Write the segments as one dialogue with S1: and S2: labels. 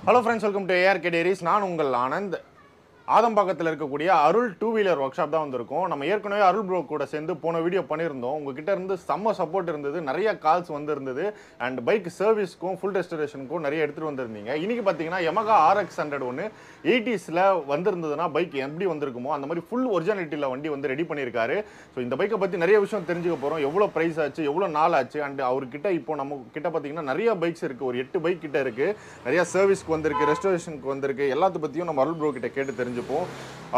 S1: Hello friends, welcome to ARK Diaries. நான் உங்கள் ஆனந்த். ஆதம்பாக்கத்தில் இருக்கக்கூடிய அருள் டூ வீலர் ஒர்க் ஷாப் தான் வந்திருக்கோம். நம்ம ஏற்கனவே அருள் ப்ரோ கூட சேர்ந்து போன வீடியோ பண்ணியிருந்தோம். உங்ககிட்ட இருந்து செம்ம சப்போர்ட் இருந்தது, நிறைய கால்ஸ் வந்திருந்தது. அண்ட் பைக் சர்வீஸ்க்கும் ஃபுல் ரெஸ்டரேஷனுக்கும் நிறைய எடுத்துகிட்டு வந்திருந்தீங்க. இன்றைக்கி பார்த்தீங்கன்னா YAMAHA RX100 ஒன்று 80s வந்திருந்ததுன்னா பைக் எப்படி வந்திருக்குமோ அந்த மாதிரி ஃபுல் ஒரிஜினாலிட்டியில் வண்டி வந்து ரெடி பண்ணியிருக்காரு. ஸோ இந்த பைக்கை பற்றி நிறைய விஷயம் தெரிஞ்சுக்க போகிறோம். எவ்வளோ ப்ரைஸ் ஆச்சு, எவ்வளோ நாள் ஆச்சு, அண்ட் அவர்கிட்ட இப்போ நம்ம கிட்ட பார்த்தீங்கன்னா நிறைய பைக்ஸ் இருக்குது, ஒரு 8 பைக் கிட்ட இருக்குது. நிறையா சர்வீஸ்க்கு வந்திருக்கு, ரெஸ்டரேஷனுக்கு வந்திருக்கு. எல்லாத்த பற்றியும் நம்ம அருள் ப்ரோ கிட்ட கேட்டு தெரிஞ்சு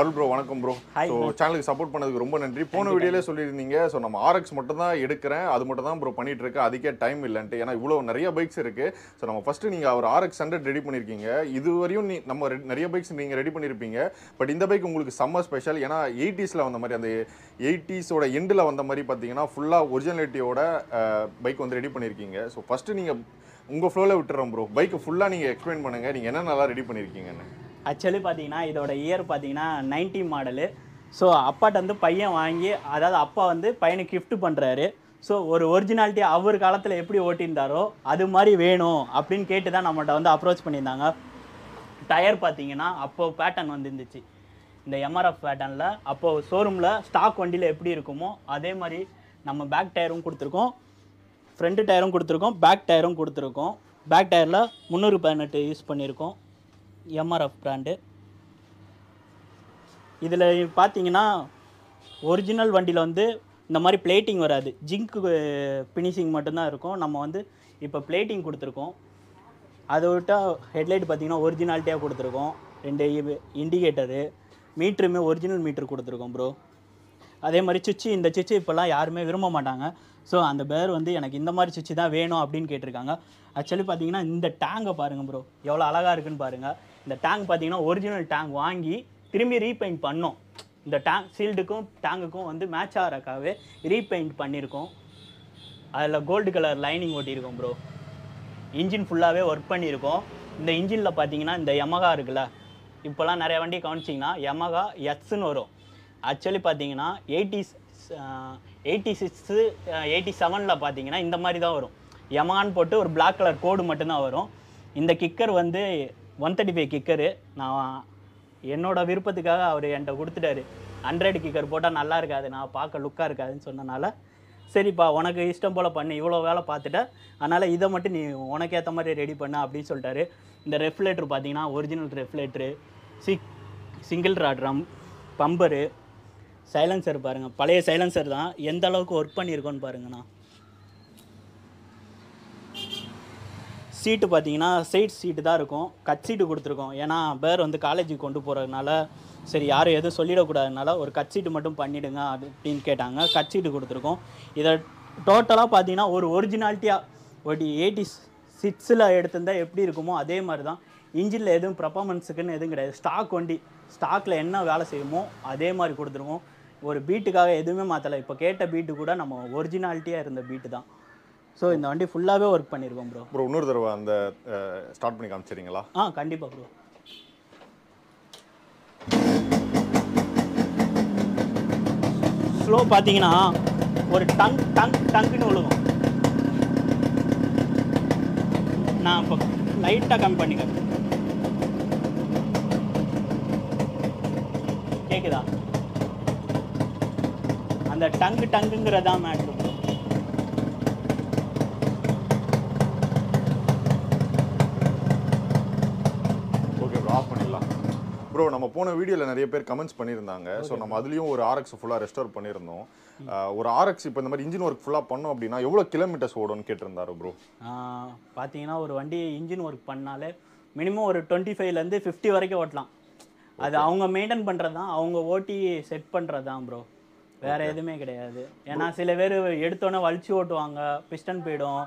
S1: அருள் ப்ரோ வணக்கம் ப்ரோ. ஸோ சேனலுக்கு சப்போர்ட் பண்ணதுக்கு ரொம்ப நன்றி. போன வீடியோலே சொல்லியிருந்தீங்க, ஸோ நம்ம RX மட்டும் தான் எடுக்கிறேன், அது மட்டும் தான் ப்ரோ பண்ணிட்டு இருக்கேன், அதுக்கே டைம் இல்லைன்ட்டு. ஏன்னா இவ்வளோ நிறைய பைக்ஸ் இருக்கு. ஸோ நம்ம ஃபர்ஸ்ட் நீங்கள் ஒரு RX100 ரெடி பண்ணியிருக்கீங்க. இதுவரையும் நம்ம நிறைய பைக்ஸ் நீங்கள் ரெடி பண்ணியிருப்பீங்க. பட் இந்த பைக் உங்களுக்கு செம்ம ஸ்பெஷல். ஏன்னா 80s வந்த மாதிரி, அந்த 80s எண்டில் வந்த மாதிரி பார்த்தீங்கன்னா ஃபுல்லாக ஒரிஜினாலிட்டியோட பைக் வந்து ரெடி பண்ணியிருக்கீங்க. ஸோ ஃபர்ஸ்ட் நீங்கள் உங்கள் ஃப்ளோவில் விட்டுறோம் ப்ரோ, பைக்கை ஃபுல்லாக நீங்கள் எக்ஸ்பிளைன் பண்ணுங்கள், நீங்கள் என்ன நல்லா ரெடி பண்ணியிருக்கீங்கன்னு.
S2: ஆக்சுவலி பார்த்தீங்கன்னா இதோட இயர் பார்த்தீங்கன்னா 90 மாடலு. ஸோ அப்பாட்ட வந்து பையன் வாங்கி, அதாவது அப்பா வந்து பையனுக்கு கிஃப்ட் பண்ணுறாரு. ஸோ ஒரு ஒரிஜினாலிட்டி அவர் காலத்தில் எப்படி ஓட்டியிருந்தாரோ அது மாதிரி வேணும் அப்படின்னு கேட்டு தான் நம்மகிட்ட வந்து அப்ரோச் பண்ணியிருந்தாங்க. டயர் பார்த்தீங்கன்னா அப்போது பேட்டர்ன் வந்துருந்துச்சு, இந்த எம்ஆர்எஃப் பேட்டர்னில். அப்போது ஷோரூமில் ஸ்டாக் வண்டியில் எப்படி இருக்குமோ அதே மாதிரி நம்ம பேக் டயரும் கொடுத்துருக்கோம், ஃப்ரண்ட் டயரும் கொடுத்துருக்கோம், பேக் டயரும் கொடுத்துருக்கோம். பேக் டயரில் 318 யூஸ் பண்ணியிருக்கோம், எம்ஆர்எஃப் பிராண்டு. இதில் பார்த்தீங்கன்னா ஒரிஜினல் வண்டியில் வந்து இந்த மாதிரி பிளேட்டிங் வராது, ஜிங்க்கு ஃபினிஷிங் மட்டும்தான் இருக்கும். நம்ம வந்து இப்போ பிளேட்டிங் கொடுத்துருக்கோம். அதை விட்டால் ஹெட்லைட் பார்த்தீங்கன்னா ஒரிஜினாலிட்டியாக கொடுத்துருக்கோம். 2 இண்டிகேட்டரு, மீட்டருமே ஒரிஜினல் மீட்டர் கொடுத்துருக்கோம் ப்ரோ. அதே மாதிரி சுவிட்சு, இந்த சுவிட்சு இப்போல்லாம் யாருமே விரும்ப மாட்டாங்க. ஸோ அந்த பேர் வந்து எனக்கு இந்த மாதிரி சுவிட்சு தான் வேணும் அப்படின்னு கேட்டிருக்காங்க. ஆக்சுவலி பார்த்தீங்கன்னா இந்த டேங்கை பாருங்கள் ப்ரோ, எவ்வளோ அழகாக இருக்குன்னு பாருங்கள். இந்த டேங்க் பார்த்தீங்கன்னா ஒரிஜினல் டேங்க் வாங்கி திரும்பி ரீபெயிண்ட் பண்ணோம். இந்த டேங்க் சீல்டுக்கும் டேங்குக்கும் வந்து மேட்ச் ஆகிறக்காகவே ரீபெயிண்ட் பண்ணியிருக்கோம். அதில் கோல்டு கலர் லைனிங் ஓட்டியிருக்கோம் ப்ரோ. இன்ஜின் ஃபுல்லாகவே ஒர்க் பண்ணியிருக்கோம். இந்த இன்ஜினில் பார்த்தீங்கன்னா இந்த YAMAHA இருக்குல்ல, இப்போலாம் நிறைய வண்டி கவனிச்சிங்கன்னா YAMAHA Xன்னு வரும். ஆக்சுவலி பார்த்தீங்கன்னா 86 87 பார்த்தீங்கன்னா இந்த மாதிரி தான் வரும். YAMAHAன்னு போட்டு ஒரு பிளாக் கலர் கோடு மட்டும்தான் வரும். இந்த கிக்கர் வந்து 135 கிக்கரு. நான் என்னோடய விருப்பத்துக்காக அவர் என்கிட்ட கொடுத்துட்டாரு. 100 கிக்கர் போட்டால் நல்லா இருக்காது, நான் பார்க்க லுக்காக இருக்காதுன்னு சொன்னனால, சரிப்பா உனக்கு இஷ்டம் போல் பண்ணு, இவ்வளோ வேலை பார்த்துட்ட, அதனால் இதை மட்டும் நீ உனக்கு ஏற்ற மாதிரி ரெடி பண்ணு அப்படின்னு சொல்லிட்டாரு. இந்த ரெஃப்லேட்டர் பார்த்தீங்கன்னா ஒரிஜினல் ரெஃப்லேட்டரு, சிங்கிள் ராட்ரம், பம்பரு, சைலன்சர் பாருங்கள், பழைய சைலன்சர் தான், எந்த அளவுக்கு ஒர்க் பண்ணியிருக்கோன்னு பாருங்கண்ணா. சீட்டு பார்த்தீங்கன்னா சைட் சீட்டு தான் இருக்கும், கட் சீட்டு கொடுத்துருக்கோம். ஏன்னா பேர் வந்து காலேஜுக்கு கொண்டு போகிறதுனால சரி யாரும் எதுவும் சொல்லிடக்கூடாதுனால ஒரு கட் சீட்டு மட்டும் பண்ணிவிடுங்க அப்படின்னு கேட்டாங்க. கட் சீட்டு கொடுத்துருக்கோம். இதை டோட்டலாக பார்த்தீங்கன்னா ஒரு ஒரிஜினாலிட்டியாக ஒரு 86 எடுத்திருந்தால் எப்படி இருக்குமோ அதே மாதிரி தான். இன்ஜினில் எதுவும் பர்ஃபார்மன்ஸுக்குன்னு எதுவும் கிடையாது, ஸ்டாக் வண்டி, ஸ்டாக்கில் என்ன வேலை செய்யுமோ அதே மாதிரி கொடுத்துருக்கோம். ஒரு பீட்டுக்காக எதுவுமே மாற்றலை. இப்போ கேட்ட பீட்டு கூட நம்ம ஒரிஜினாலிட்டியாக இருந்த பீட்டு தான். ஸோ இந்த வண்டி ஃபுல்லாகவே ஒர்க் பண்ணியிருக்கோம் ப்ரோ.
S1: ப்ரோ இன்னொரு தடவை அந்த ஸ்டார்ட் பண்ணி காமிச்சிடுறீங்களா?
S2: கண்டிப்பாக ப்ரோ. ஸ்லோ பார்த்தீங்கன்னா ஒரு டங்குன்னு விழுகும். நான் இப்போ லைட்டாக கம்மி பண்ணிக்கிறேன், கேட்குதா? அந்த டங்குங்கிறதான் மேட்ரு.
S1: ப்ரோ நம்ம போன வீடியோவில் நிறைய பேர் கமெண்ட்ஸ் பண்ணியிருந்தாங்க. ஸோ நம்ம அதுலேயும் ஒரு RX ஃபுல்லாக ரெஸ்டோர் பண்ணியிருந்தோம். ஒரு RX இப்போ இந்த மாதிரி இன்ஜின் ஒர்க் ஃபுல்லாக பண்ணோம் அப்படின்னா எவ்வளோ கிலோமீட்டர்ஸ் ஓடும்னு கேட்டிருந்தாரு ப்ரோ.
S2: பார்த்தீங்கன்னா ஒரு வண்டி இன்ஜின் ஒர்க் பண்ணாலே மினிமம் ஒரு 25லேருந்து 50 வரைக்கும் ஓட்டலாம். அது அவங்க மெயின்டைன் பண்ணுறது தான், அவங்க ஓட்டி செட் பண்ணுறது தான் ப்ரோ, வேறு எதுவுமே கிடையாது. ஏன்னா சில பேர் எடுத்தோன்னே வலிச்சு ஓட்டுவாங்க, பிஸ்டன் போயிடும்,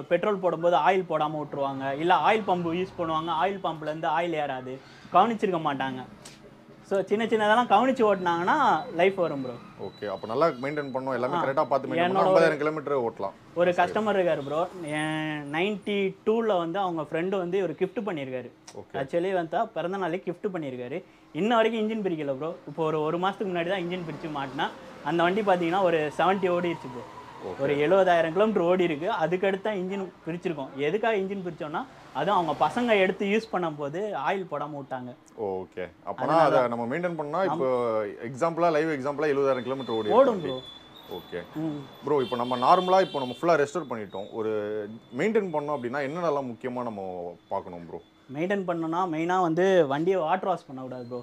S2: பெட்ரோல் போடும்போது ஆயில் போடாமல் விட்டுருவாங்க, இல்லை ஆயில் பம்பு யூஸ் பண்ணுவாங்க, ஆயில் பம்ப்லேருந்து ஆயில் ஏறாது, கவனிச்சிருக்க மாட்டாங்க. ஸோ சின்னதெல்லாம் கவனிச்சு ஓட்டினாங்கன்னா லைஃப் வரும் ப்ரோ.
S1: ஓகே, அப்போ நல்லா மெயின்டைன் பண்ணோம், எல்லாமே கரெக்டாக பார்த்து மெயின்டைன் பண்ணா 50,000 கிலோமீட்டர் ஓட்டலாம்.
S2: ஒரு கஸ்டமர் இருக்கார் ப்ரோ, 92 வந்து அவங்க ஃப்ரெண்டு வந்து ஒரு கிஃப்ட் பண்ணியிருக்காரு. ஆக்சுவலி வந்து பிறந்த நாளைக்கு கிஃப்ட் பண்ணியிருக்காரு. இன்ன வரைக்கும் இன்ஜின் பிரிக்கல ப்ரோ. இப்போ ஒரு மாதத்துக்கு முன்னாடி தான் இன்ஜின் பிரித்து மாட்டினா அந்த வண்டி பார்த்தீங்கன்னா ஒரு 70 ஓடிடுச்சு ப்ரோ. ஒரு 70,000 கிலோமீட்டர் ஓடி இருக்கு. அதுக்கடுத்து தான் இன்ஜின் பிரிச்சிருக்கோம். எதுக்காக இன்ஜின் பிரிச்சோம்னா அதுவும் அவங்க பசங்க எடுத்து யூஸ் பண்ணும்போது ஆயில் போடாம விட்டாங்க.
S1: ஓகே. அப்பனா அதை நம்ம மெயின்டைன் பண்ணா இப்போ எக்ஸாம்பிளா லைவ் எக்ஸாம்பிளா 70,000 கிலோமீட்டர்
S2: ஓடும் ப்ரோ.
S1: Okay bro. இப்போ நம்ம நார்மலாக இப்போ நம்ம ஃபுல்லாக ரெஸ்டோர் பண்ணிட்டோம். ஒரு மெயின்டைன் பண்ணோம் அப்படின்னா என்னென்னலாம் முக்கியமாக நம்ம பார்க்கணும் ப்ரோ?
S2: மெயின்டைன் பண்ணோம்னா மெயினாக வந்து வண்டியை வாட்டர் வாஷ் பண்ணக்கூடாது ப்ரோ.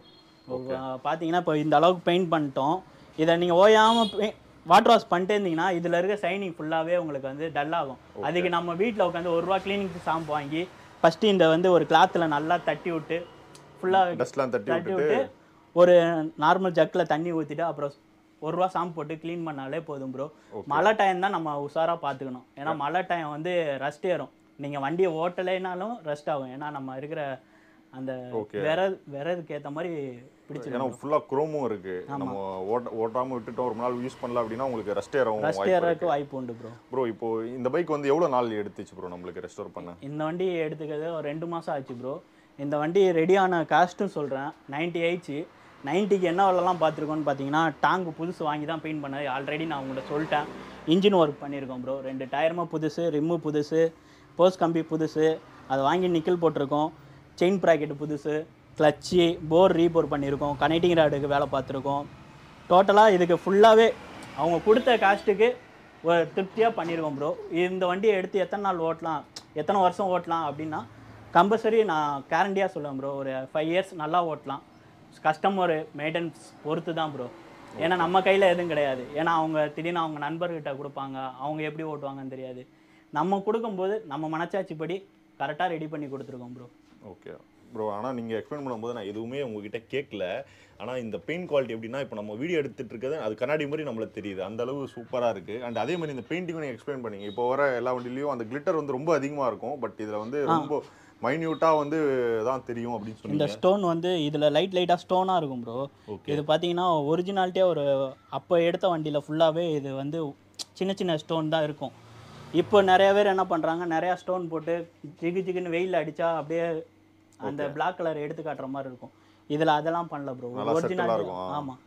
S2: பார்த்தீங்கன்னா இப்போ இந்த அளவுக்கு பெயிண்ட் பண்ணிட்டோம். இதை நீங்கள் ஓயாமல் வாட்டர் வாஷ் பண்ணிட்டே இருந்தீங்கன்னா இதில் இருக்க ஷைனிங் ஃபுல்லாகவே உங்களுக்கு வந்து டல் ஆகும். அதுக்கு நம்ம வீட்டில் உட்காந்து ₹1 கிளீனிங் ஷாம்பு வாங்கி ஃபஸ்ட்டு இந்த வந்து ஒரு கிளாத்தில் நல்லா தட்டி விட்டு ஃபுல்லாக
S1: டஸ்ட்லாம் தட்டி விட்டு
S2: ஒரு நார்மல் ஜக்கில் தண்ணி ஊற்றிட்டு அப்புறம் ₹1 ஷாம்பு போட்டு க்ளீன் பண்ணாலே போதும் ப்ரோ. மழை டைம் தான் நம்ம உஷாராக பார்த்துக்கணும். ஏன்னா மழை டைம் வந்து ரஸ்ட் ஏறும். நீங்கள் வண்டியை ஓட்டலைனாலும் ரெஸ்ட் ஆகும். ஏன்னா நம்ம இருக்கிற அந்த விறதுக்கு ஏற்ற மாதிரி பிடிச்சி
S1: ஏன்னா ஃபுல்லாக குரோமும் இருக்கு. நம்ம ஓட்டாமல் விட்டுட்டோம் ஒரு நாள் யூஸ் பண்ணல அப்படின்னா உங்களுக்கு ரெஸ்ட் ஏறக்கு
S2: வாய்ப்பு உண்டு ப்ரோ.
S1: ப்ரோ இப்போ இந்த பைக் வந்து எவ்வளோ நாள் எடுத்துச்சு ப்ரோ நம்மளுக்கு ரெஸ்டோர் பண்ண?
S2: இந்த வண்டி எடுத்துக்கிறது ஒரு 2 மாதம் ஆச்சு ப்ரோ. இந்த வண்டி ரெடியான காஸ்ட்டும் சொல்கிறேன் 90 ஆயிடுச்சு. 90க்கு என்ன வரலாம் பார்த்துருக்கோன்னு பார்த்தீங்கன்னா டாங்கு புதுசு வாங்கி தான் பெயிண்ட் பண்ணது. ஆல்ரெடி நான் உங்கள்கிட்ட சொல்லிட்டேன். இன்ஜின் ஒர்க் பண்ணியிருக்கோம் ப்ரோ. 2 டயருமே புதுசு, ரிம்மு புதுசு, போஸ்ட் கம்பி புதுசு, அதை வாங்கி நிக்கல் போட்டிருக்கோம். செயின் ப்ராக்கெட்டு புதுசு, கிளச்சு, போர் ரீபோர் பண்ணியிருக்கோம். கனெக்டிங் ராடுக்கு வேலை பார்த்துருக்கோம். டோட்டலாக இதுக்கு ஃபுல்லாகவே அவங்க கொடுத்த காஸ்ட்டுக்கு ஒரு திருப்தியாக பண்ணியிருக்கோம் ப்ரோ. இந்த வண்டியை எடுத்து எத்தனை நாள் ஓட்டலாம், எத்தனை வருஷம் ஓட்டலாம் அப்படின்னா கம்பல்சரி நான் கேரண்டியாக சொல்லுவேன் ப்ரோ. ஒரு 5 இயர்ஸ் நல்லா ஓட்டலாம். கஸ்டமர் மெயின்டெனன்ஸ் பொறுத்து தான் ப்ரோ. ஏன்னா நம்ம கையில் எதுவும் கிடையாது. ஏன்னா அவங்க திடீர்னு அவங்க நண்பர்கிட்ட கொடுப்பாங்க, அவங்க எப்படி ஓட்டுவாங்கன்னு தெரியாது. நம்ம கொடுக்கும்போது நம்ம மனச்சாட்சிப்படி கரெக்டாக ரெடி பண்ணி கொடுத்துருக்கோம் ப்ரோ.
S1: Okay bro. ஆனால் நீங்கள் எக்ஸ்பிளைன் பண்ணும்போது நான் எதுவுமே உங்ககிட்ட கேட்கல. ஆனால் இந்த பெயிண்ட் குவாலிட்டி எப்படின்னா இப்போ நம்ம வீடியோ எடுத்துகிட்டு இருக்கிறது அது கண்ணாடி மாதிரி நம்மளுக்கு தெரியுது. அந்த அளவு சூப்பராக இருக்குது. அண்ட் அதே மாதிரி இந்த பெயிண்டிங்கும் நீங்கள் எக்ஸ்பிளைன் பண்ணீங்க. இப்போ வர எல்லா வண்டிலையும் அந்த கிளிட்டர் வந்து ரொம்ப அதிகமாக இருக்கும். பட் இதில் வந்து ரொம்ப மைன்யூட்டாக வந்து தான் தெரியும் அப்படின்னு சொல்லி.
S2: இந்த ஸ்டோன் வந்து இதில் லைட்டாக ஸ்டோனாக இருக்கும் ப்ரோ. இது பார்த்தீங்கன்னா ஒரிஜினாலிட்டியாக ஒரு அப்போ எடுத்த வண்டியில் ஃபுல்லாகவே இது வந்து சின்ன சின்ன ஸ்டோன் தான் இருக்கும். இப்போ நிறைய பேர் என்ன பண்ணுறாங்க, நிறையா ஸ்டோன் போட்டு ஜிகுன்னு வெயிலில் அடித்தா அப்படியே அந்த பிளாக் கலர் எடுத்து காட்டுற மாதிரி இருக்கும். இதில் அதெல்லாம் பண்ணல ப்ரோ. ஒரிஜினல். ஆமாம்.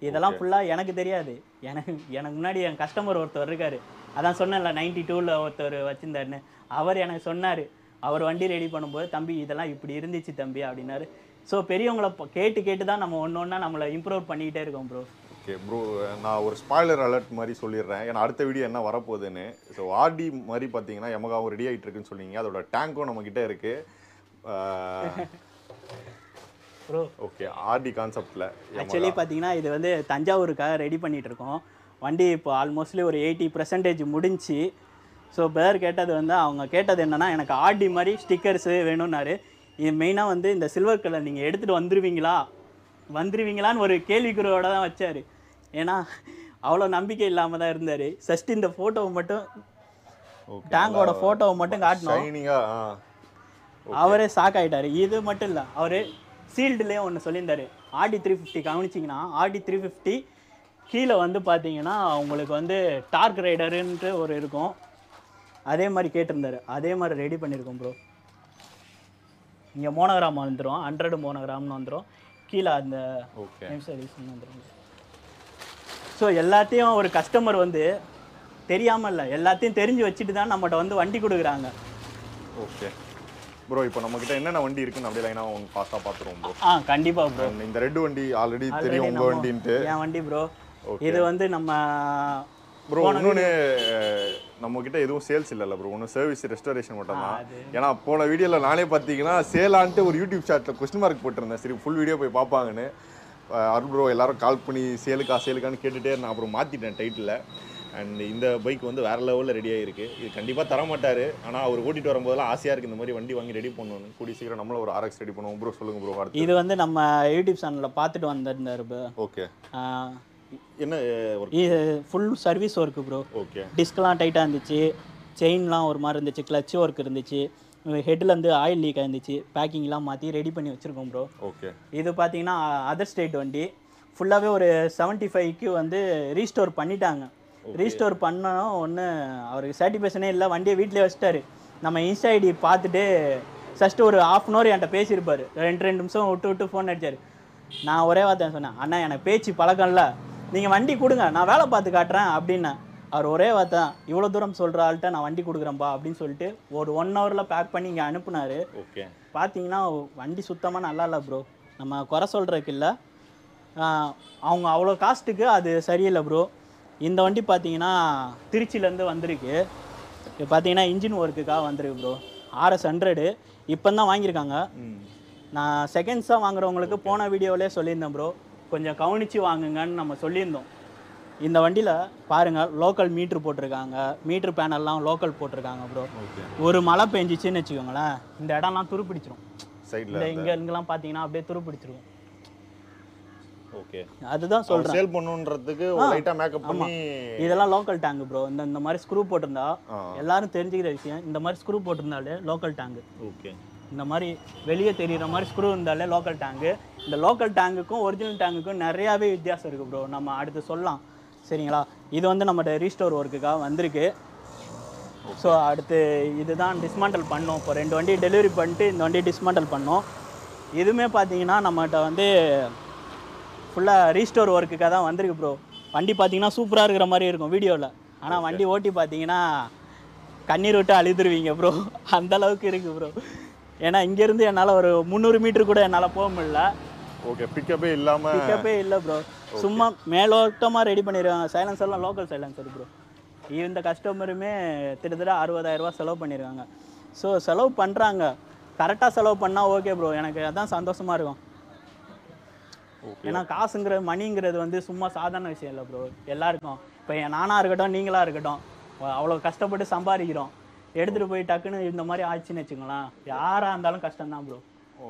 S2: இதெல்லாம் ஃபுல்லாக எனக்கு தெரியாது. எனக்கு முன்னாடி என் கஸ்டமர் ஒருத்தர் இருக்கார். அதான் சொன்னேன்ல 92ல் ஒருத்தர் வச்சுருந்தாருன்னு. அவர் எனக்கு சொன்னார். அவர் வண்டி ரெடி பண்ணும்போது தம்பி இதெல்லாம் இப்படி இருந்துச்சு தம்பி அப்படின்னாரு. ஸோ பெரியவங்களை கேட்டு தான் நம்ம ஒன்று ஒன்றா நம்மளை இம்ப்ரூவ் பண்ணிக்கிட்டே இருக்கோம் ப்ரோ.
S1: Okay bro. நான் ஒரு ஸ்பாய்லர் அலர்ட் மாதிரி சொல்லிடுறேன். ஏன்னா அடுத்த வீடியோ என்ன வரப்போகுதுன்னு. ஸோ ஆர்டி மாதிரி பார்த்தீங்கன்னா யமகாவும் ரெடி ஆகிட்டு இருக்குன்னு சொன்னீங்க. அதோட டேங்க்கும் நம்மக்கிட்ட இருக்குது
S2: ப்ரோ.
S1: ஓகே. ஆர்டி கான்செப்டில்
S2: ஆக்சுவலி பார்த்தீங்கன்னா இது வந்து தஞ்சாவூருக்காக ரெடி பண்ணிகிட்டு இருக்கோம். வண்டி இப்போ ஆல்மோஸ்ட்லி ஒரு 80% முடிஞ்சு. ஸோ பேர் கேட்டது வந்து அவங்க கேட்டது என்னென்னா எனக்கு ஆர்டி மாதிரி ஸ்டிக்கர்ஸு வேணும்னாரு. இது மெயினாக வந்து இந்த சில்வர் கலர் நீங்கள் எடுத்துகிட்டு வந்துருவீங்களான்னு ஒரு கேள்விக்குறியோட தான் வச்சார். ஏன்னா அவ்வளோ நம்பிக்கை இல்லாமல் தான் இருந்தார். ஃபஸ்ட்டு இந்த ஃபோட்டோவை மட்டும் டேங்கோட ஃபோட்டோவை மட்டும் காட்டணும். அவரே ஷாக் ஆகிட்டார். இது மட்டும் இல்லை, அவர் சீல்டுலேயே ஒன்று சொல்லியிருந்தார். ஆர்டி 350 கவனிச்சிங்கன்னா ஆர்டி 350 கீழே வந்து பார்த்தீங்கன்னா உங்களுக்கு வந்து டார்க் ரைடருன்ட்டு ஒரு இருக்கும். அதே மாதிரி கேட்டிருந்தாரு. அதே மாதிரி ரெடி பண்ணியிருக்கோம் ப்ரோ. இங்கே மோனோகிராம் வந்துடும், 100 மோனோகிராம்னு வந்துடும். கீழே அந்த வந்துடும். ஸோ எல்லாத்தையும் ஒரு கஸ்டமர் வந்து தெரியாமல் இல்லை, எல்லாத்தையும் தெரிஞ்சு வச்சுட்டு தான் நம்மகிட்ட வந்து வண்டி கொடுக்குறாங்க.
S1: Okay bro. இப்போ நம்மக்கிட்ட என்னென்ன வண்டி இருக்குன்னு அப்படியே லைனாக அவங்க ஃபாஸ்ட்டாக பார்த்துருவோம் ப்ரோ.
S2: கண்டிப்பாக ப்ரோ.
S1: இந்த ரெட் வண்டி ஆல்ரெடி தெரியும் உங்கள் வண்டின்ட்டு.
S2: என் வண்டி ப்ரோ. இது வந்து நம்ம
S1: ப்ரோ இன்னொன்று நம்மக்கிட்ட எதுவும் சேல்ஸ் இல்லைல்ல ப்ரோ, ஒன்றும் சர்வீஸ் ரெஸ்டோரேஷன் மட்டும் தான். ஏன்னா போன வீடியோவில் நானே பார்த்தீங்கன்னா சேலான்ட்டு ஒரு யூடியூப் சாட்டில் கொஸ்டின் மார்க் போட்டிருந்தேன். சரி ஃபுல் வீடியோ போய் பார்ப்பாங்கன்னு. அருள் ப்ரோ எல்லாரும் கால் பண்ணி சேலுக்கான்னு கேட்டுகிட்டே நான் அப்புறம் மாற்றிட்டேன் டைட்டில். அண்ட் இந்த பைக் வந்து வேறு லெவலில் ரெடி ஆகிருக்கு. இது கண்டிப்பாக தரமாட்டார். ஆனால் அவர் ஓட்டிகிட்டு வரும்போதெல்லாம் ஆசையாக இருக்குது இந்த மாதிரி வண்டி வாங்கி ரெடி பண்ணணும். கூடிய சீக்கிரம் நம்மளும் ஒரு RX ரெடி பண்ணுவோம் ப்ரோ. சொல்லுங்கள் ப்ரோ.
S2: இது வந்து நம்ம யூடியூப் சேனலில் பார்த்துட்டு வந்திருந்தார் ப்ரோ.
S1: ஓகே. என்ன
S2: இது full service work bro.
S1: Okay.
S2: டிஸ்க்லாம் டைட்டாக இருந்துச்சு, செயின்லாம் ஒரு மாதிரி இருந்துச்சு, கிளச் ஒர்க் இருந்துச்சு, ஹெட்லேருந்து ஆயில் லீக் ஆயிருந்துச்சு. பேக்கிங்லாம் மாற்றி ரெடி பண்ணி வச்சுருக்கோம் ப்ரோ.
S1: ஓகே.
S2: இது பார்த்தீங்கன்னா அதர் ஸ்டேட் வண்டி. ஃபுல்லாகவே ஒரு 75க்கு வந்து ரீஸ்டோர் பண்ணிட்டாங்க. ரீஸ்டோர் பண்ணோம் ஒன்று அவருக்கு சாட்டிஸ்ஃபேக்ஷனே இல்லை. வண்டியை வீட்டிலே வச்சுட்டாரு. நம்ம இன்ஸ்டா ஐடி பார்த்துட்டு ஃபஸ்ட்டு ஒரு 1/2 hour என்கிட்ட பேசியிருப்பார். 2 நிமிஷம் விட்டு ஃபோன் அடித்தார். நான் ஒரே வார்த்தை சொன்னேன், அண்ணா எனக்கு பேச்சு பழக்கம் இல்லை, நீங்கள் வண்டி கொடுங்க நான் வேலை பார்த்து காட்டுறேன் அப்படின்னேன். அவர் ஒரே வார்த்தை இவ்வளோ தூரம் சொல்கிற ஆள்கிட்ட நான் வண்டி கொடுக்குறேன்ப்பா அப்படின்னு சொல்லிட்டு ஒரு 1 ஹவரில் பேக் பண்ணி இங்கே அனுப்புனார்.
S1: ஓகே.
S2: பார்த்தீங்கன்னா வண்டி சுத்தமாக நல்லா இல்லை ப்ரோ, நம்ம குறை சொல்கிறதுக்கு இல்லை, அவங்க அவ்வளோ காஸ்ட்டுக்கு அது சரியில்லை ப்ரோ. இந்த வண்டி பார்த்தீங்கன்னா திருச்சியிலேருந்து வந்திருக்கு. இப்போ பார்த்தீங்கன்னா இன்ஜின் ஒர்க்குக்காக வந்திருக்கு ப்ரோ. RX100 இப்போ தான் வாங்கியிருக்காங்க. நான் செகண்ட்ஸாக வாங்குறவங்களுக்கு போன வீடியோவிலே சொல்லியிருந்தேன் ப்ரோ, கொஞ்சம் கவனித்து வாங்குங்கன்னு நம்ம சொல்லியிருந்தோம். இந்த வண்டியில் பாருங்கள் லோக்கல் மீட்ரு போட்டிருக்காங்க, மீட்ரு பேனல்லாம் லோக்கல் போட்டிருக்காங்க ப்ரோ. ஒரு மழை பெஞ்சிச்சின்னு வச்சுக்கோங்களேன், இந்த இடம்லாம் துருப்பிடிச்சிரும். சைடில் இங்கே இங்கெல்லாம் பார்த்தீங்கன்னா அப்படியே துருப்பிடிச்சிருக்கும்.
S1: ஓகே,
S2: அதுதான் சொல்கிறேன்.
S1: சேல் பண்ணுன்றதுக்கு லைட்டாக மேக்கப் பண்ணி
S2: இதெல்லாம் லோக்கல் டேங்க் ப்ரோ. இந்த மாதிரி ஸ்க்ரூ போட்டிருந்தா எல்லாரும் தெரிஞ்சுக்கிற விஷயம், இந்த மாதிரி ஸ்க்ரூ போட்டிருந்தாலே லோக்கல் டேங்கு.
S1: ஓகே,
S2: இந்த மாதிரி வெளியே தெரிகிற மாதிரி ஸ்க்ரூ இருந்தாலே லோக்கல் டேங்கு. இந்த லோக்கல் டேங்குக்கும் ஒரிஜினல் டேங்குக்கும் நிறையாவே வித்தியாசம் இருக்குது ப்ரோ, நம்ம அடுத்து சொல்லலாம். சரிங்களா, இது வந்து நம்மகிட்ட ரீஸ்டோர் ஒர்க்குக்காக வந்திருக்கு. ஸோ அடுத்து இதுதான் டிஸ்மாண்டல் பண்ணோம். இப்போ 2 வண்டி டெலிவரி பண்ணிட்டு இந்த வண்டி டிஸ்மாண்டல் பண்ணோம். இதுவுமே பார்த்தீங்கன்னா நம்மகிட்ட வந்து ஃபுல்லாக ரீஸ்டோர் ஒர்க்குக்காக தான் வந்திருக்கு ப்ரோ. வண்டி பார்த்தீங்கன்னா சூப்பராக இருக்கிற மாதிரி இருக்கும் வீடியோவில், ஆனால் வண்டி ஓட்டி பார்த்தீங்கன்னா கண்ணீர் விட்டு அழுதுருவீங்க ப்ரோ, அந்தளவுக்கு இருக்குது ப்ரோ. ஏன்னா இங்கேருந்து என்னால் ஒரு 300 மீட்டர் கூட என்னால் போக முடியல.
S1: ஓகே, பிக்கப்பே இல்லை
S2: ப்ரோ. சும்மா மேலோட்டமாக ரெடி பண்ணிடுவாங்க. சைலன்சர்லாம் லோக்கல் சைலன்சர் ப்ரோ. இந்த கஸ்டமருமே கிட்டத்தட்ட 60,000 ரூபா செலவு பண்ணியிருக்காங்க. ஸோ செலவு பண்ணுறாங்க, கரெக்டாக செலவு பண்ணால் ஓகே ப்ரோ, எனக்கு அதான் சந்தோஷமாக இருக்கும். ஏன்னா காசுங்கிறது மணிங்கிறது வந்து சும்மா சாதாரண விஷயம் இல்லை ப்ரோ எல்லாருக்கும். இப்போ நானாக இருக்கட்டும் நீங்களாக இருக்கட்டும் அவ்வளோ கஷ்டப்பட்டு சம்பாதிக்கிறோம், எடுத்துகிட்டு போய் டக்குன்னு இந்த மாதிரி ஆச்சுன்னு வச்சுங்களேன், யாராக இருந்தாலும் கஷ்டம்தான் ப்ரோ.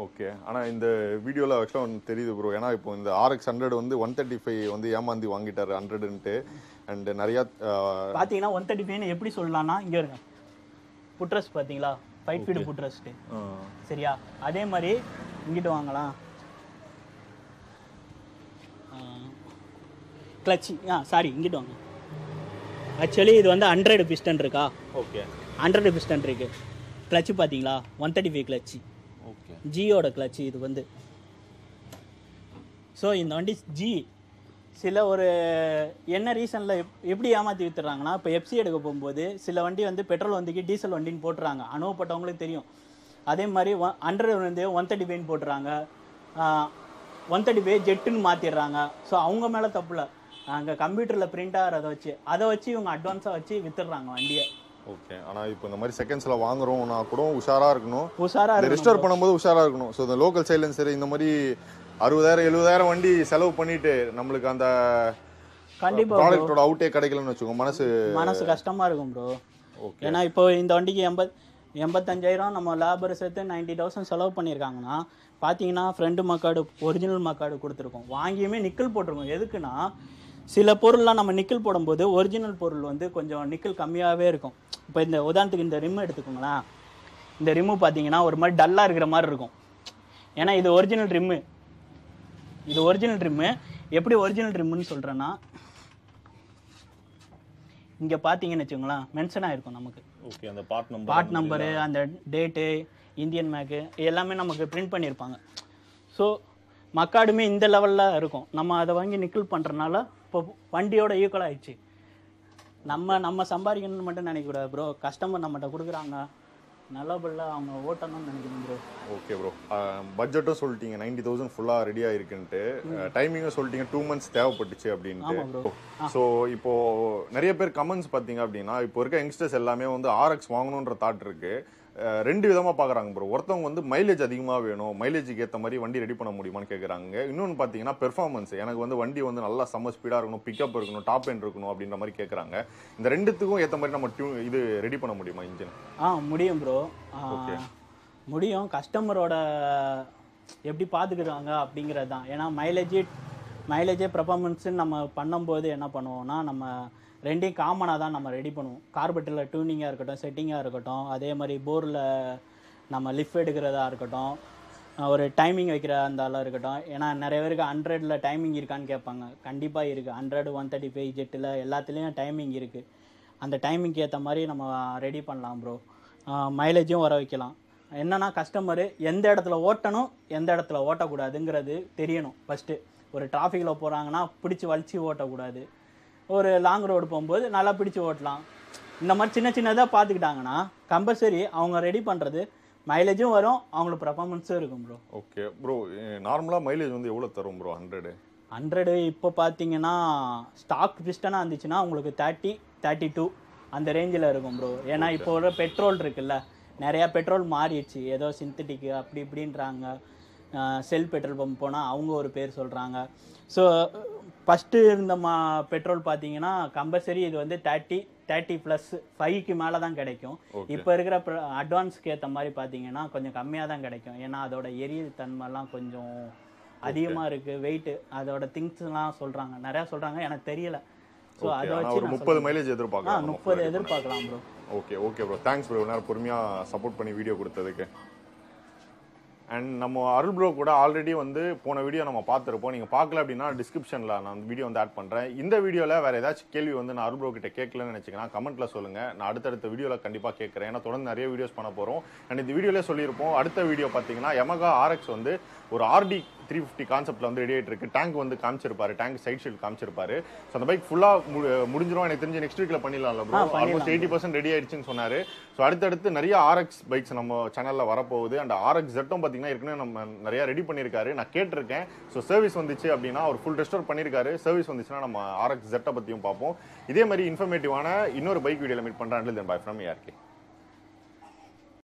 S1: ஓகே, ஆனால் இந்த வீடியோவில் ஆக்சுவலாக ஒன்று தெரியுது ப்ரோ. ஏன்னா இப்போ இந்த RX100 வந்து 135 வந்து ஏமாந்தி வாங்கிட்டார் 100ன்ட்டு. அண்ட் நிறையா
S2: பார்த்தீங்கன்னா 135 எப்படி சொல்லலாம்னா, இங்கே இருங்க புட்ரஸ் பார்த்தீங்களா, 5 ஃபீட் புட்ரஸ்ட்டு. சரியா, அதே மாதிரி இங்கிட்டு வாங்கலாம் கிளச்சி, சாரி இங்கிட்டு வாங்க. ஆக்சுவலி இது வந்து 100 பிஸ்டன் இருக்கா.
S1: ஓகே,
S2: 100 பிஸ்டன் இருக்கு. கிளச்சு பார்த்தீங்களா 135 கிளச்சு.
S1: ஓகே,
S2: ஜியோட கிளச்சு இது வந்து. ஸோ இந்த வண்டி ஜி சில ஒரு என்ன ரீசனில் எப்படி ஏமாற்றி வித்துறாங்கன்னா, இப்போ எஃப்சி எடுக்க போகும்போது சில வண்டி வந்து பெட்ரோல் வண்டிக்கு டீசல் வண்டின்னு போட்டுறாங்க, அனுபவப்பட்டவங்களுக்கு தெரியும். அதே மாதிரி 100 வந்து 135 போட்டுறாங்க, 135 ஜெட்டுன்னு மாற்றிடுறாங்க. ஸோ அவங்க மேலே தப்புல, அங்கே கம்ப்யூட்டரில் பிரிண்ட் அதை வச்சு இவங்க அட்வான்ஸாக வச்சு வித்துடுறாங்க வண்டியை.
S1: ஓகே, ஆனால் இப்போ இந்த மாதிரி செகண்ட்ஸில் வாங்குறோம்னா கூட உஷாராக இருக்கணும்,
S2: உஷாராக
S1: ரெஸ்டோர் பண்ணும்போது உஷாராக இருக்கணும். ஸோ இந்த லோக்கல் சைலன்சர் இந்த மாதிரி 60,000 70,000 வண்டி செலவு பண்ணிட்டு நம்மளுக்கு அந்த
S2: கண்டிப்பாக
S1: ப்ராடக்டோட அவுட்டே கிடைக்கலன்னு வச்சுக்கோங்க, மனசு
S2: கஷ்டமாக இருக்கும் ப்ரோ. ஏன்னா இப்போ இந்த வண்டிக்கு 85,000 நம்ம லேபர் சேர்த்து 90,000 செலவு பண்ணியிருக்காங்கன்னா பார்த்தீங்கன்னா ஃப்ரெண்டு மக்காடு ஒரிஜினல் மக்காடு கொடுத்துருக்கோம், வாங்கியுமே நிக்கல் போட்டிருக்கோம். எதுக்குன்னா சில பொருள்லாம் நம்ம நிக்கல் போடும்போது ஒரிஜினல் பொருள் வந்து கொஞ்சம் நிக்கல் கம்மியாகவே இருக்கும். இப்போ இந்த உதாரணத்துக்கு இந்த ரிம்மு எடுத்துக்கோங்களேன், இந்த ரிம்மு பார்த்தீங்கன்னா ஒரு மாதிரி டல்லாக இருக்கிற மாதிரி இருக்கும். ஏன்னா இது ஒரிஜினல் ரிம்மு, இது ஒரிஜினல் ரிம்மு. எப்படி ஒரிஜினல் ரிம்முன்னு சொல்கிறேன்னா, இங்கே பார்த்தீங்கன்னு வச்சுக்கோங்களேன் மென்ஷன் ஆகிருக்கும் நமக்கு.
S1: ஓகே, அந்த பார்ட்
S2: நம்பரு, அந்த டேட்டு, இந்தியன் மேக்கு எல்லாமே நமக்கு பிரிண்ட் பண்ணியிருப்பாங்க. ஸோ மக்காடுமே இந்த லெவலில் இருக்கும். நம்ம அதை வாங்கி நிக்கல் பண்ணுறனால இப்போ வண்டியோட ஈக்குவல் ஆகிடுச்சு. நம்ம சம்பாதிக்கணும்னு மட்டும் நினைக்கக்கூடாது ப்ரோ, கஸ்டமர் நம்மகிட்ட கொடுக்குறாங்க நல்லபடியில் அவங்க ஓட்டணும்னு நினைக்கணும் ப்ரோ.
S1: ஓகே ப்ரோ, பட்ஜெட்டும் சொல்லிட்டீங்க 90,000 ஃபுல்லாக ரெடியாக இருக்குன்ட்டு, டைமிங்கும் சொல்லிட்டீங்க 2 months தேவைப்பட்டுச்சு அப்படின்ட்டு. ஸோ இப்போது நிறைய பேர் கமெண்ட்ஸ் பார்த்தீங்க அப்படின்னா, இப்போ இருக்க யங்ஸ்டர்ஸ் எல்லாமே வந்து RX வாங்கணுன்ற தாட் இருக்குது. 2 விதமாக பார்க்குறாங்க ப்ரோ. ஒருத்தவங்க வந்து மைலேஜ் அதிகமாக வேணும், மைலேஜுக்கு ஏற்ற மாதிரி வண்டி ரெடி பண்ண முடியுமான்னு கேட்குறாங்க. இன்னொன்று பார்த்தீங்கன்னா பெர்ஃபார்மன்ஸ், எனக்கு வந்து வண்டி வந்து நல்லா செம்ம ஸ்பீடாக இருக்கணும், பிக்கப் இருக்கணும், டாப் எண்ட் இருக்கணும் அப்படின்ற மாதிரி கேட்குறாங்க. இந்த ரெண்டுத்துக்கும் ஏற்ற மாதிரி நம்ம இது ரெடி பண்ண முடியுமா இன்ஜின்?
S2: முடியும் ப்ரோ, முடியும். கஸ்டமரோட எப்படி பார்த்துக்கிறாங்க அப்படிங்கிறது தான். ஏன்னா மைலேஜே பெர்ஃபார்மன்ஸுன்னு நம்ம பண்ணும்போது என்ன பண்ணுவோம்னா, நம்ம ரெண்டையும் காமனாக தான் நம்ம ரெடி பண்ணுவோம். கார்பெட்டில் டியூனிங்காக இருக்கட்டும், செட்டிங்காக இருக்கட்டும், அதே மாதிரி போரில் நம்ம லிஃப்ட் எடுக்கிறதா இருக்கட்டும், ஒரு டைமிங் வைக்கிற அந்த ஆளாக இருக்கட்டும். ஏன்னா நிறைய பேருக்கு 100ல் டைமிங் இருக்கான்னு கேட்பாங்க. கண்டிப்பாக இருக்குது. 100, 135 ஜெட்டில் எல்லாத்துலேயும் டைமிங் இருக்குது. அந்த டைமிங்க்கு ஏற்ற மாதிரி நம்ம ரெடி பண்ணலாம் ப்ரோ. மைலேஜும் வர வைக்கலாம். என்னென்னா கஸ்டமரு எந்த இடத்துல ஓட்டணும், எந்த இடத்துல ஓட்டக்கூடாதுங்கிறது தெரியணும். ஃபஸ்ட்டு ஒரு டிராஃபிக்கில் போகிறாங்கன்னா பிடிச்சி வலிச்சு ஓட்டக்கூடாது. ஒரு லாங் ரோடு போகும்போது நல்லா பிடிச்சி ஓட்டலாம். இந்த மாதிரி சின்ன சின்னதாக பார்த்துக்கிட்டாங்கன்னா கம்பல்சரி அவங்க ரெடி பண்ணுறது மைலேஜும் வரும், அவங்களுக்கு பர்ஃபார்மன்ஸும் இருக்கும் ப்ரோ.
S1: ஓகே ப்ரோ, நார்மலாக மைலேஜ் வந்து எவ்வளோ தரும் ப்ரோ
S2: 100 இப்போ பார்த்தீங்கன்னா ஸ்டாக் பிஸ்டனாக இருந்துச்சுன்னா உங்களுக்கு 30-32 அந்த ரேஞ்சில் இருக்கும் ப்ரோ. ஏன்னா இப்போ ஒரு பெட்ரோல் இருக்குல்ல, நிறையா பெட்ரோல் மாறிடுச்சு, ஏதோ சிந்தட்டிக்கு அப்படி இப்படின்றாங்க. செல் பெட்ரோல் பம்ப் போனால் அவங்க ஒரு பேர் சொல்கிறாங்க. ஸோ ஃபஸ்ட்டு இருந்த பெட்ரோல் பார்த்தீங்கன்னா கம்பல்சரி இது வந்து 30+5க்கு மேலே தான் கிடைக்கும். இப்போ இருக்கிற அட்வான்ஸ்க்கு ஏற்ற மாதிரி பார்த்தீங்கன்னா கொஞ்சம் கம்மியாக தான் கிடைக்கும். ஏன்னா அதோட எரிய தன்மைலாம் கொஞ்சம் அதிகமாக இருக்குது, வெயிட்டு, அதோட திங்ஸ்லாம் சொல்கிறாங்க, நிறையா சொல்கிறாங்க, எனக்கு தெரியல. ஸோ அதை வச்சு
S1: ஒரு 30 மைலேஜ் எதிர்பார்க்கலாம்.
S2: 30 எதிர்பார்க்கலாம் bro.
S1: Okay bro, thanks bro, நேரம் பொறுமையாக சப்போர்ட் பண்ணி வீடியோ கொடுத்ததுக்கு. அண்ட் நம்ம அருள் ப்ரோ கூட ஆல்ரெடி வந்து போன வீடியோ நம்ம பார்த்துருப்போம். நீங்கள் பார்க்கல அப்படின்னா டிஸ்கிரிப்ஷனில் நான் அந்த வீடியோ வந்து ஆட் பண்ணுறேன். இந்த வீடியோவில் வேறு ஏதாச்சும் கேள்வி வந்து நான் அருள் ப்ரோ கிட்ட கேட்கலன்னு நினச்சிங்கன்னா கமெண்ட்டில் சொல்லுங்கள். நான் அடுத்தடுத்த வீடியோவில் கண்டிப்பாக கேட்குறேன். ஏன்னா தொடர்ந்து நிறைய வீடியோஸ் பண்ண போகிறோம். அண்ட் இந்த வீடியோவில் சொல்லியிருப்போம், அடுத்த வீடியோ பார்த்தீங்கன்னா YAMAHA RX வந்து ஒரு RD350 கான்செப்ட்டில் வந்து ரெடி ஆகிட்டு இருக்கு. டேங்க் வந்து காமிச்சிருப்பாரு, டேங்க் சைட் ஷீல்ட் காமிச்சிருப்பாரு. ஸோ அந்த பைக் ஃபுல்லாக முடிஞ்சிடும். எனக்கு தெரிஞ்சு நெக்ஸ்ட் வீக்கில் பண்ணிடலாம்ல ப்ரோ. ஆல்மோஸ்ட் 80% ரெடி ஆயிடுச்சுன்னு சொன்னார். ஸோ அடுத்தடுத்து நிறைய RX பைக்ஸ் நம்ம சேனலில் வரப்போகுது. அண்ட் RXZம் பார்த்தீங்கன்னா ஏற்கனவே நம்ம நிறைய ரெடி பண்ணியிருக்காரு, நான் கேட்டிருக்கேன். ஸோ சர்வீஸ் வந்துச்சு அப்படின்னா அவர் ஃபுல் ரெஸ்டோர் பண்ணியிருக்காரு. சர்வீஸ் வந்துச்சுன்னா நம்ம RXZை பற்றியும் பார்ப்போம். இதே மாதிரி இன்ஃபர்மேட்டிவான இன்னொரு பைக் வீடியோவில் மீட் பண்ணுறேன். By from ARK.